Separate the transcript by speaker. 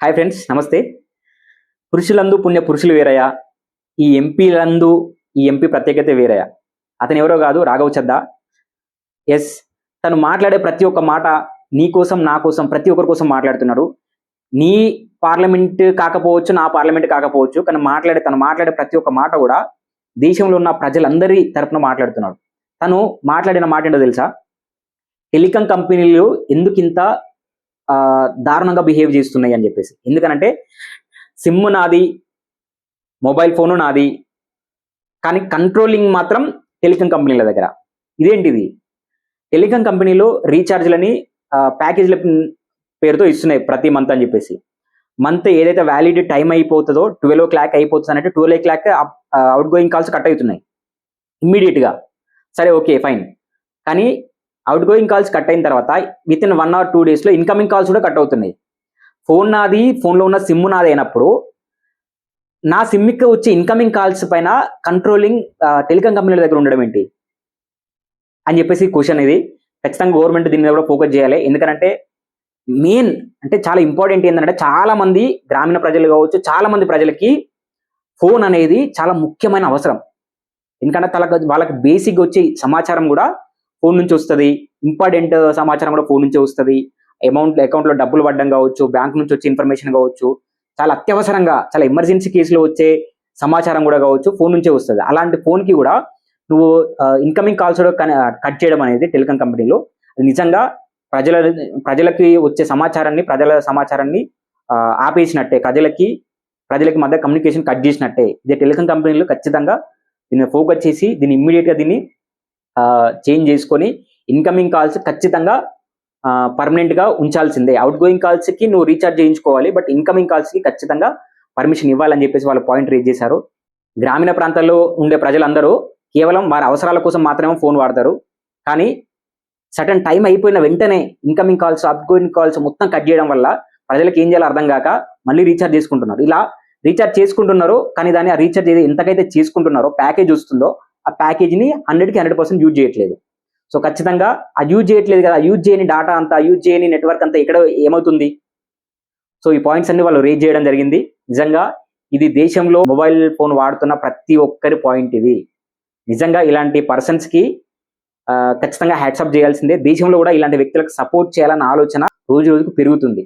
Speaker 1: Hi friends, నమస్తే. పురుషులందు పుణ్య పురుషులు వేరయ్య, ఈ ఎంపీ ప్రత్యేకత వేరయ్య. అతను ఎవరో కాదు, రాఘవ్ చద్దా. ఎస్, తను మాట్లాడే ప్రతి ఒక్క మాట నీ కోసం, నా కోసం, ప్రతి ఒక్కరి కోసం మాట్లాడుతున్నాడు. నీ పార్లమెంట్ కాకపోవచ్చు, నా పార్లమెంట్ కాకపోవచ్చు, కానీ తను మాట్లాడే ప్రతి ఒక్క మాట కూడా దేశంలో ఉన్న ప్రజలందరి తరపున మాట్లాడుతున్నాడు. తను మాట్లాడిన మాట ఏంటో తెలుసా? టెలికాం కంపెనీలు ఎందుకింత దారుణంగా బిహేవ్ చేస్తున్నాయి అని చెప్పేసి. ఎందుకనంటే సిమ్ నాది, మొబైల్ ఫోను నాది, కానీ కంట్రోలింగ్ మాత్రం టెలికాం కంపెనీల దగ్గర. ఇదేంటిది? టెలికాం కంపెనీలు రీఛార్జ్లని ప్యాకేజీల పేరుతో ఇస్తున్నాయి ప్రతి మంత్ అని చెప్పేసి. మంత్ ఏదైతే వ్యాలిడ్ టైం అయిపోతుందో 12 అయిపోతుంది అంటే 12 అవుట్ గోయింగ్ కాల్స్ కట్ అవుతున్నాయి ఇమ్మీడియట్గా. సరే, ఓకే, ఫైన్. కానీ అవుట్ గోయింగ్ కాల్స్ కట్ అయిన తర్వాత విత్ ఇన్ 1 or 2 డేస్లో ఇన్కమింగ్ కాల్స్ కూడా కట్ అవుతున్నాయి. ఫోన్ నాది, ఫోన్లో ఉన్న సిమ్ నాది అయినప్పుడు నా సిమ్కి వచ్చే ఇన్కమింగ్ కాల్స్ పైన కంట్రోలింగ్ టెలికాం కంపెనీల దగ్గర ఉండడం ఏంటి అని చెప్పేసి క్వశ్చన్. ఇది ఖచ్చితంగా గవర్నమెంట్ దీని మీద కూడా ఫోకస్ చేయాలి. ఎందుకంటే మెయిన్ అంటే చాలా ఇంపార్టెంట్ ఏంటంటే, చాలా మంది గ్రామీణ ప్రజలు కావచ్చు, చాలా మంది ప్రజలకి ఫోన్ అనేది చాలా ముఖ్యమైన అవసరం. ఎందుకంటే వాళ్ళకి బేసిక్ వచ్చే సమాచారం కూడా ఫోన్ నుంచి వస్తుంది, ఇంపార్టెంట్ సమాచారం కూడా ఫోన్ నుంచే వస్తుంది. అకౌంట్లో డబ్బులు పడడం కావచ్చు, బ్యాంక్ నుంచి వచ్చే ఇన్ఫర్మేషన్ కావచ్చు, చాలా అత్యవసరంగా, చాలా ఎమర్జెన్సీ కేసులో వచ్చే సమాచారం కూడా కావచ్చు, ఫోన్ నుంచే వస్తుంది. అలాంటి ఫోన్కి కూడా నువ్వు ఇన్కమింగ్ కాల్స్ కూడా కట్ చేయడం అనేది టెలికాం కంపెనీలో నిజంగా ప్రజలకి వచ్చే ప్రజల సమాచారాన్ని ఆపేసినట్టే, ప్రజలకి మధ్య కమ్యూనికేషన్ కట్ చేసినట్టే. ఇదే టెలికాం కంపెనీలు ఖచ్చితంగా దీన్ని ఫోకస్ చేసి దీన్ని ఇమ్మీడియట్గా దీన్ని చేంజ్ చేసుకొని ఇన్కమింగ్ కాల్స్ ఖచ్చితంగా పర్మనెంట్గా ఉంచాల్సిందే. అవుట్ గోయింగ్ కాల్స్కి నువ్వు రీఛార్జ్ చేయించుకోవాలి, బట్ ఇన్కమింగ్ కాల్స్కి ఖచ్చితంగా పర్మిషన్ ఇవ్వాలని చెప్పేసి వాళ్ళు పాయింట్ రేజ్ చేశారు. గ్రామీణ ప్రాంతాల్లో ఉండే ప్రజలందరూ కేవలం వారి అవసరాల కోసం మాత్రమే ఫోన్ వాడతారు. కానీ సర్టన్ టైం అయిపోయిన వెంటనే incoming calls, out going calls మొత్తం కట్ చేయడం వల్ల ప్రజలకు ఏం చేయాలో అర్థం కాక మళ్ళీ రీఛార్జ్ చేసుకుంటున్నారు. ఇలా రీఛార్జ్ చేసుకుంటున్నారు, కానీ దాన్ని ఆ రీఛార్జ్ ఎంతకైతే చేసుకుంటున్నారో ప్యాకేజ్ వస్తుందో ఆ ప్యాకేజీని 100% యూజ్ చేయట్లేదు. సో ఖచ్చితంగా ఆ యూజ్ చేయట్లేదు కదా, యూజ్ చేయని డాటా అంతా, యూజ్ చేయని నెట్వర్క్ అంతా ఇక్కడ ఏమవుతుంది? సో ఈ పాయింట్స్ అన్ని వాళ్ళు రేజ్ చేయడం జరిగింది. నిజంగా ఇది దేశంలో మొబైల్ ఫోన్ వాడుతున్న ప్రతి ఒక్కరి పాయింట్ ఇది. నిజంగా ఇలాంటి పర్సన్స్కి ఖచ్చితంగా హ్యాట్సాప్ చేయాల్సిందే. దేశంలో కూడా ఇలాంటి వ్యక్తులకు సపోర్ట్ చేయాలన్న ఆలోచన రోజు రోజుకు పెరుగుతుంది.